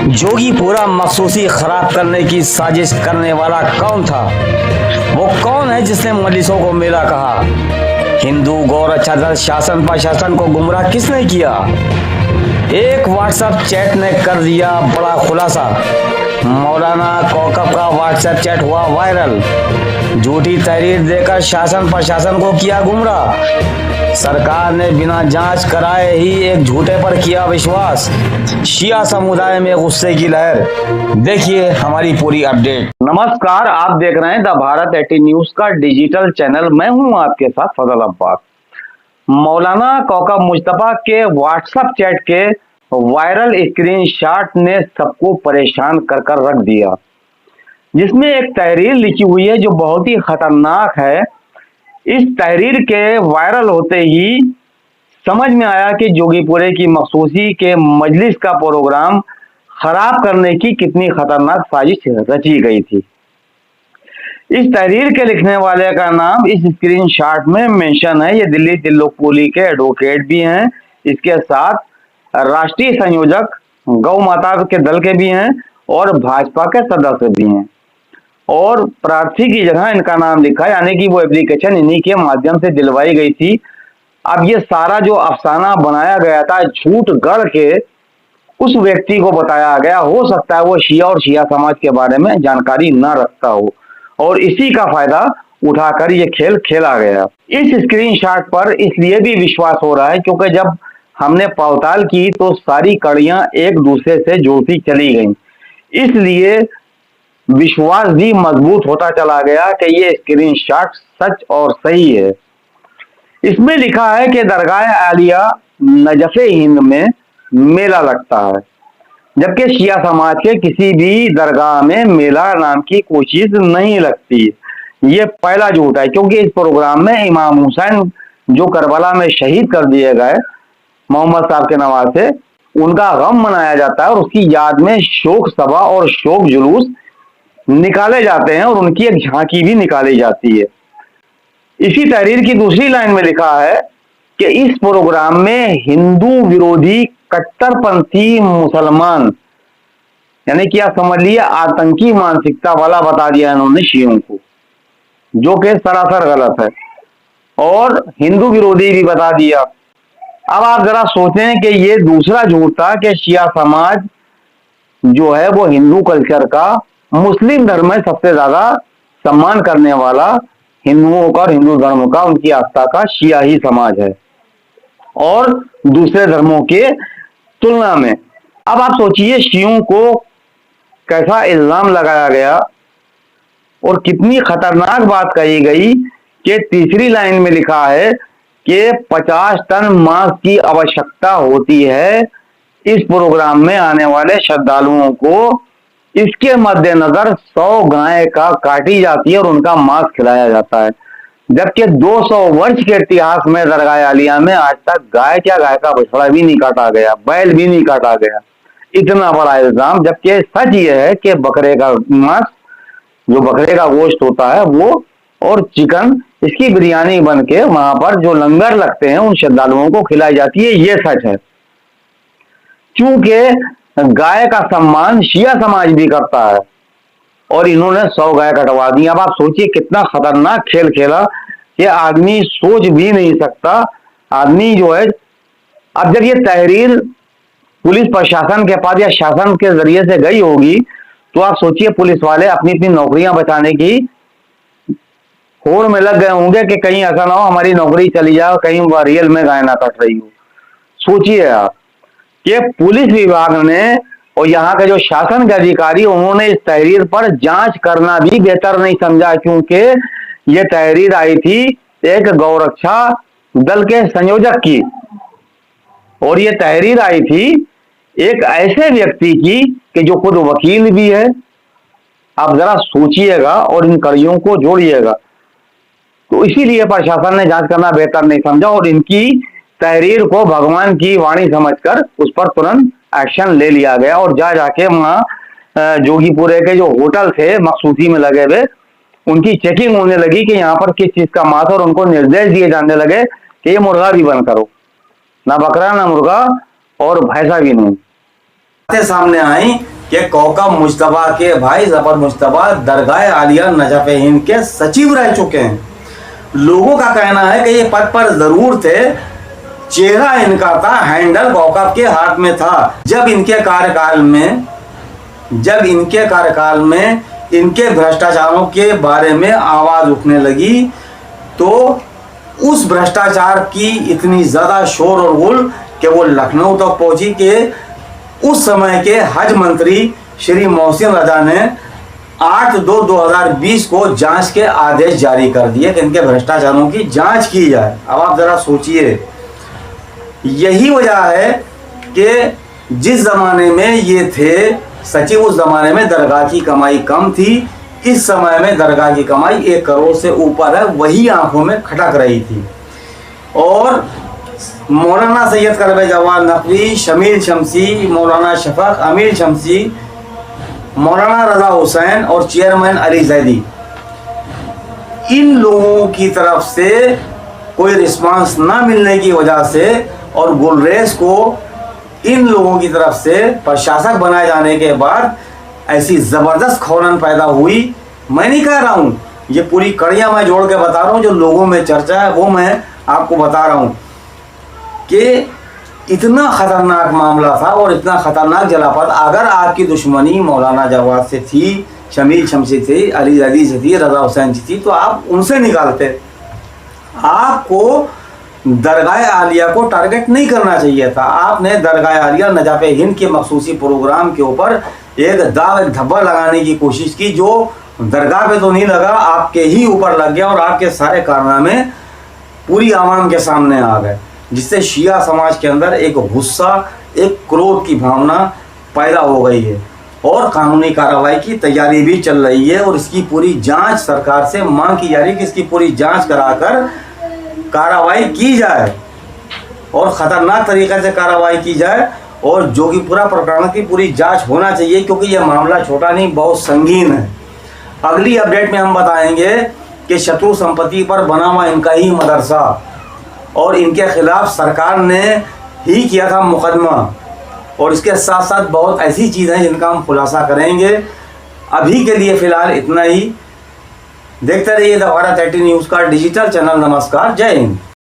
जोगीपुरा मखसूसी खराब करने की साजिश करने वाला कौन था? वो कौन है जिसने मजलिसों को मेला कहा? हिंदू गौ रक्षा दल शासन प्रशासन को गुमराह किसने किया? एक व्हाट्सएप चैट ने कर दिया बड़ा खुलासा। मौलाना कौकब का व्हाट्सएप चैट हुआ वायरल। झूठी तहरीर देकर शासन प्रशासन को किया गुमराह। सरकार ने बिना जांच कराए ही एक झूठे पर किया विश्वास। शिया समुदाय में गुस्से की लहर। देखिए हमारी पूरी अपडेट। नमस्कार, आप देख रहे हैं द भारत 18 न्यूज का डिजिटल चैनल। मैं हूं आपके साथ फजल अब्बास। मौलाना कौकब मुस्तफा के व्हाट्सएप चैट के वायरल स्क्रीनशॉट ने सबको परेशान कर रख दिया, जिसमें एक तहरीर लिखी हुई है जो बहुत ही खतरनाक है। इस तहरीर के वायरल होते ही समझ में आया कि जोगीपुरे की मखसूसी के मजलिस का प्रोग्राम खराब करने की कितनी खतरनाक साजिश रची गई थी। इस तहरीर के लिखने वाले का नाम इस स्क्रीनशॉट में मेंशन है। ये दिल्ली त्रिलोकपुरी के एडवोकेट भी हैं, इसके साथ राष्ट्रीय संयोजक गौ माता के दल के भी हैं और भाजपा के सदस्य भी हैं। और प्रार्थी की जगह इनका नाम लिखा है, यानी कि वो एप्लीकेशन इन्हीं के माध्यम से दिलवाई गई थी। अब ये सारा जो अफसाना बनाया गया था झूठ गढ़ के उस व्यक्ति को बताया गया। हो सकता है वो शिया और शिया समाज के बारे में जानकारी न रखता हो और इसी का फायदा उठाकर ये खेल खेला गया। इस स्क्रीनशॉट पर इसलिए भी विश्वास हो रहा है क्योंकि जब हमने पड़ताल की तो सारी कड़ियां एक दूसरे से जुड़ती चली गईं, इसलिए विश्वास भी मजबूत होता चला गया कि ये स्क्रीनशॉट सच और सही है। इसमें लिखा है कि दरगाह आलिया नजफ़े हिंद में मेला लगता है, जबकि शिया समाज के किसी भी दरगाह में मेला नाम की कोई चीज नहीं लगती। ये पहला झूठ है क्योंकि इस प्रोग्राम में इमाम हुसैन जो करबला में शहीद कर दिए गए मोहम्मद साहब के नवासे, उनका गम मनाया जाता है और उसकी याद में शोक सभा और शोक जुलूस निकाले जाते हैं और उनकी एक झांकी भी निकाली जाती है। इसी तहरीर की दूसरी लाइन में लिखा है कि इस प्रोग्राम में हिंदू विरोधी कट्टरपंथी मुसलमान, यानी कि आप समझ लिए आतंकी मानसिकता वाला बता दिया इन्होंने शियों को, जो कि सरासर गलत है, और हिंदू विरोधी भी बता दिया। अब आप जरा सोचें कि ये दूसरा झूठ था कि शिया समाज जो है वो हिंदू कल्चर का, मुस्लिम धर्म में सबसे ज्यादा सम्मान करने वाला हिंदुओं का और हिंदू धर्म का, उनकी आस्था का शिया ही समाज है और दूसरे धर्मों के तुलना में। अब आप सोचिए शियों को कैसा इल्जाम लगाया गया और कितनी खतरनाक बात कही गई कि तीसरी लाइन में लिखा है कि 50 टन मांस की आवश्यकता होती है इस प्रोग्राम में आने वाले श्रद्धालुओं को। इसके मद्देनजर 100 गाय का काटी जाती है और उनका मांस खिलाया जाता है, जबकि 200 वर्ष के इतिहास में दरगाह आलिया में आज तक गाय का बछड़ा भी नहीं काटा गया, बैल भी नहीं काटा गया। इतना बड़ा इल्जाम, जबकि सच ये है कि बकरे का मांस, जो बकरे का गोश्त होता है वो, और चिकन, इसकी बिरयानी बन के वहां पर जो लंगर लगते हैं उन श्रद्धालुओं को खिलाई जाती है। ये सच है। क्योंकि गाय का सम्मान शिया समाज भी करता है और इन्होंने 100 गाय कटवा दी। अब आप सोचिए कितना खतरनाक खेल खेला कि आदमी सोच भी नहीं सकता। आदमी जो है, अब जब ये तहरीर पुलिस प्रशासन के पास या शासन के जरिए से गई होगी तो आप सोचिए पुलिस वाले अपनी अपनी नौकरियां बचाने की होड़ में लग गए होंगे कि कहीं ऐसा ना हो हमारी नौकरी चली जाए, कहीं वह रियल में गाय ना कट रही हो। सोचिए आप कि पुलिस विभाग ने और यहाँ के जो शासन के अधिकारी, उन्होंने इस तहरीर पर जांच करना भी बेहतर नहीं समझा, क्योंकि ये तहरीर आई थी एक गौरक्षा दल के संयोजक की और ये तहरीर आई थी एक ऐसे व्यक्ति की कि जो खुद वकील भी है। आप जरा सोचिएगा और इन कड़ियों को जोड़िएगा। तो इसीलिए प्रशासन ने जांच करना बेहतर नहीं समझा और इनकी तहरीर को भगवान की वाणी समझकर उस पर तुरंत एक्शन ले लिया गया और जाके वहां जोगीपुरे के जो होटल थे मखसूसी में लगे हुए, उनकी चेकिंग होने लगी कि यहाँ पर किस चीज का मांस, और उनको निर्देश दिए जाने लगे कि ये मुर्गा भी बंद करो, ना बकरा ना मुर्गा और भैंसा भी नहीं। सामने आई कि कौकब मुश्तबा के भाई जफर मुश्तबा दरगाह आलिया नजफ हिंद के सचिव रह चुके हैं। लोगों का कहना है कि ये पद पर जरूर थे, चेहरा इनका था, हैंडल कौकब के हाथ में था। जब इनके कार्यकाल में इनके भ्रष्टाचारों के बारे में आवाज उठने लगी तो उस भ्रष्टाचार की इतनी ज्यादा शोर और गुल कि वो लखनऊ तक पहुंची कि उस समय के हज मंत्री श्री मोहसिन रजा ने 8/2/2020 को जांच के आदेश जारी कर दिए कि इनके भ्रष्टाचारों की जांच की जाए। अब आप जरा सोचिए, यही वजह है कि जिस जमाने में ये थे सचिव, उस जमाने में दरगाह की कमाई कम थी, इस समय में दरगाह की कमाई 1 करोड़ से ऊपर है, वही आंखों में खटक रही थी। और मौलाना सैयद करबे जवान नकवी, शमील शमसी, मौलाना शफक, अमीर शमसी, मौलाना रजा हुसैन और चेयरमैन अली जैदी, इन लोगों की तरफ से कोई रिस्पांस ना मिलने की वजह से और गुलरेज को इन लोगों की तरफ से प्रशासक बनाए जाने के बाद ऐसी जबरदस्त खौलन पैदा हुई। मैं नहीं कह रहा हूँ, ये पूरी कड़ियाँ मैं जोड़ के बता रहा हूँ, जो लोगों में चर्चा है वो मैं आपको बता रहा हूँ कि इतना खतरनाक मामला था और इतना खतरनाक जलापत। अगर आपकी दुश्मनी मौलाना जवाद से थी, शमील शमसी थी, अली जैदी से थी, रजा हुसैन से थी, तो आप उनसे निकालते। आपको दरगाह आलिया को टारगेट नहीं करना चाहिए था। आपने दरगाह आलिया नजाफ हिंद के मखसूसी प्रोग्राम के ऊपर एक धब्बा लगाने की कोशिश की, जो दरगाह पे तो नहीं लगा, आपके ही ऊपर लग गया और आपके सारे कारनामे पूरी आवाम के सामने आ गए, जिससे शिया समाज के अंदर एक गुस्सा, एक क्रोध की भावना पैदा हो गई है और कानूनी कार्रवाई की तैयारी भी चल रही है। और इसकी पूरी जांच सरकार से मांग की जा रही है कि इसकी पूरी जांच कराकर कार्रवाई की जाए और ख़तरनाक तरीक़े से कार्रवाई की जाए और जो कि पूरा प्रकरण की पूरी जांच होना चाहिए, क्योंकि यह मामला छोटा नहीं, बहुत संगीन है। अगली अपडेट में हम बताएंगे कि शत्रु संपत्ति पर बना हुआ इनका ही मदरसा और इनके खिलाफ सरकार ने ही किया था मुकदमा, और इसके साथ साथ बहुत ऐसी चीज़ें हैं जिनका हम खुलासा करेंगे। अभी के लिए फ़िलहाल इतना ही। देखते रहिए द भारत 18 न्यूज़ का डिजिटल चैनल। नमस्कार, जय हिंद।